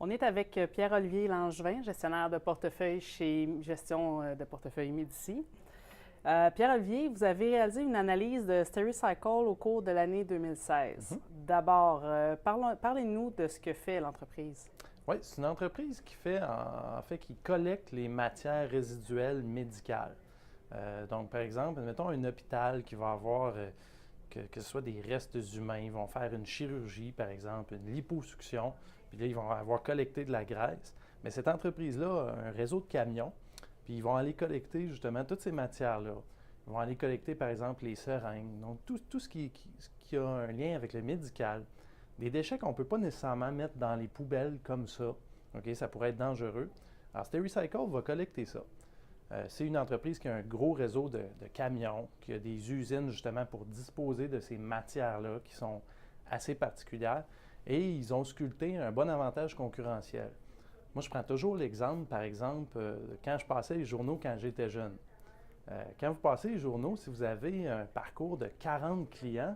On est avec Pierre-Olivier Langevin, gestionnaire de portefeuille chez Gestion de portefeuille Médici. Pierre-Olivier, vous avez réalisé une analyse de Stericycle au cours de l'année 2016. D'abord, parlez-nous de ce que fait l'entreprise. Oui, c'est une entreprise qui fait, en fait, qui collecte les matières résiduelles médicales. Donc, par exemple, mettons un hôpital qui va avoir, que ce soit des restes humains, ils vont faire une chirurgie, par exemple, une liposuction, puis là, ils vont avoir collecté de la graisse. Mais cette entreprise-là a un réseau de camions, puis ils vont aller collecter justement toutes ces matières-là. Ils vont aller collecter, par exemple, les seringues, donc tout ce qui a un lien avec le médical. Des déchets qu'on ne peut pas nécessairement mettre dans les poubelles comme ça. OK? Ça pourrait être dangereux. Alors, Stericycle va collecter ça. C'est une entreprise qui a un gros réseau de camions, qui a des usines justement pour disposer de ces matières-là qui sont assez particulières. Et ils ont sculpté un bon avantage concurrentiel. Moi, je prends toujours l'exemple, par exemple, quand je passais les journaux quand j'étais jeune. Quand vous passez les journaux, si vous avez un parcours de 40 clients,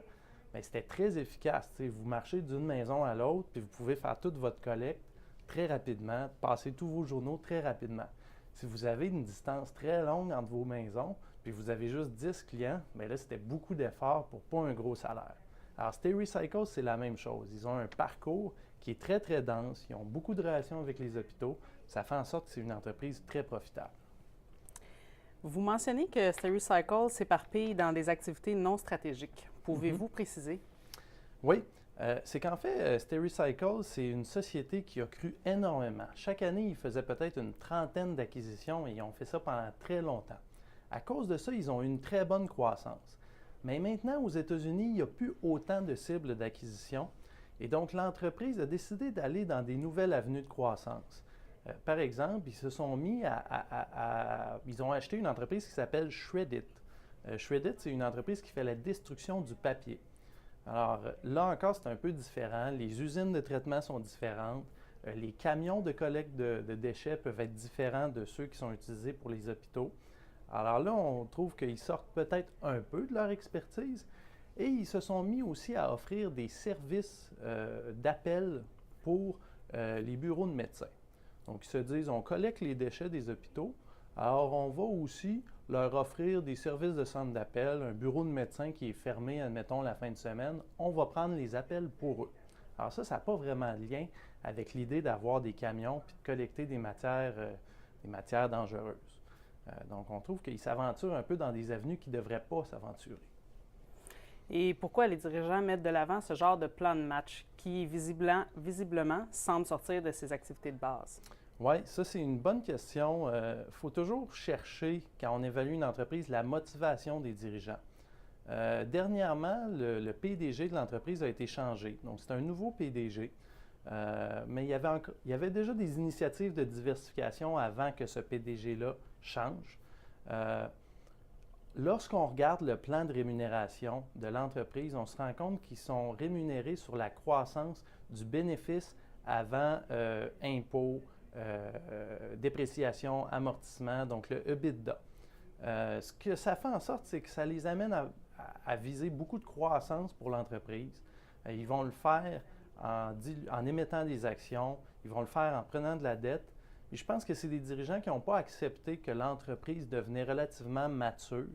bien, c'était très efficace. T'sais, vous marchez d'une maison à l'autre, puis vous pouvez faire toute votre collecte très rapidement, passer tous vos journaux très rapidement. Si vous avez une distance très longue entre vos maisons, puis vous avez juste 10 clients, bien là, c'était beaucoup d'efforts pour pas un gros salaire. Alors, Stericycle, c'est la même chose. Ils ont un parcours qui est très, très dense. Ils ont beaucoup de relations avec les hôpitaux. Ça fait en sorte que c'est une entreprise très profitable. Vous mentionnez que Stericycle s'éparpille dans des activités non stratégiques. Pouvez-vous préciser? Oui, c'est qu'en fait, Stericycle, c'est une société qui a cru énormément. Chaque année, ils faisaient peut-être une trentaine d'acquisitions et ils ont fait ça pendant très longtemps. À cause de ça, ils ont eu une très bonne croissance. Mais maintenant, aux États-Unis, il n'y a plus autant de cibles d'acquisition et donc l'entreprise a décidé d'aller dans des nouvelles avenues de croissance. Par exemple, ils se sont mis ils ont acheté une entreprise qui s'appelle Shred-it. Shred-it, c'est une entreprise qui fait la destruction du papier. Alors là encore, c'est un peu différent. Les usines de traitement sont différentes. Les camions de collecte de déchets peuvent être différents de ceux qui sont utilisés pour les hôpitaux. Alors là, on trouve qu'ils sortent peut-être un peu de leur expertise et ils se sont mis aussi à offrir des services d'appel pour les bureaux de médecins. Donc, ils se disent, on collecte les déchets des hôpitaux, alors on va aussi leur offrir des services de centre d'appel, un bureau de médecin qui est fermé, admettons, la fin de semaine, on va prendre les appels pour eux. Alors ça n'a pas vraiment de lien avec l'idée d'avoir des camions puis de collecter des matières dangereuses. Donc, on trouve qu'ils s'aventurent un peu dans des avenues qui ne devraient pas s'aventurer. Et pourquoi les dirigeants mettent de l'avant ce genre de plan de match qui, visiblement, semble sortir de ses activités de base? Oui, ça, c'est une bonne question. Il faut toujours chercher, quand on évalue une entreprise, la motivation des dirigeants. Dernièrement, le PDG de l'entreprise a été changé. Donc, c'est un nouveau PDG. Mais il y avait déjà des initiatives de diversification avant que ce PDG-là change. Lorsqu'on regarde le plan de rémunération de l'entreprise, on se rend compte qu'ils sont rémunérés sur la croissance du bénéfice avant impôts, dépréciation, amortissement, donc le EBITDA. Ce que ça fait en sorte, c'est que ça les amène à viser beaucoup de croissance pour l'entreprise. Ils vont le faire en émettant des actions, ils vont le faire en prenant de la dette. Et je pense que c'est des dirigeants qui n'ont pas accepté que l'entreprise devenait relativement mature.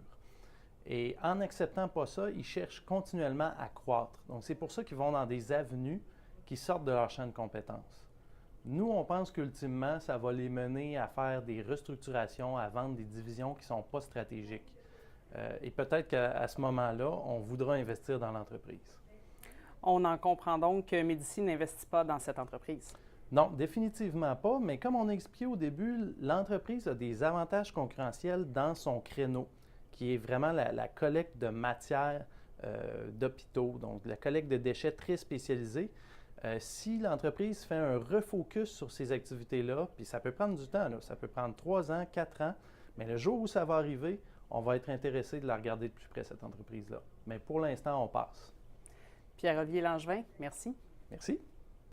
Et en n'acceptant pas ça, ils cherchent continuellement à croître. Donc, c'est pour ça qu'ils vont dans des avenues qui sortent de leur champ de compétences. Nous, on pense qu'ultimement, ça va les mener à faire des restructurations, à vendre des divisions qui ne sont pas stratégiques. Et peut-être qu'à ce moment-là, on voudra investir dans l'entreprise. On en comprend donc que Médici n'investit pas dans cette entreprise. Non, définitivement pas, mais comme on a expliqué au début, l'entreprise a des avantages concurrentiels dans son créneau, qui est vraiment la collecte de matières d'hôpitaux, donc la collecte de déchets très spécialisés. Si l'entreprise fait un refocus sur ces activités-là, puis ça peut prendre du temps, là, ça peut prendre 3 ans, 4 ans, mais le jour où ça va arriver, on va être intéressé de la regarder de plus près, cette entreprise-là. Mais pour l'instant, on passe. Pierre-Olivier Langevin, merci. Merci.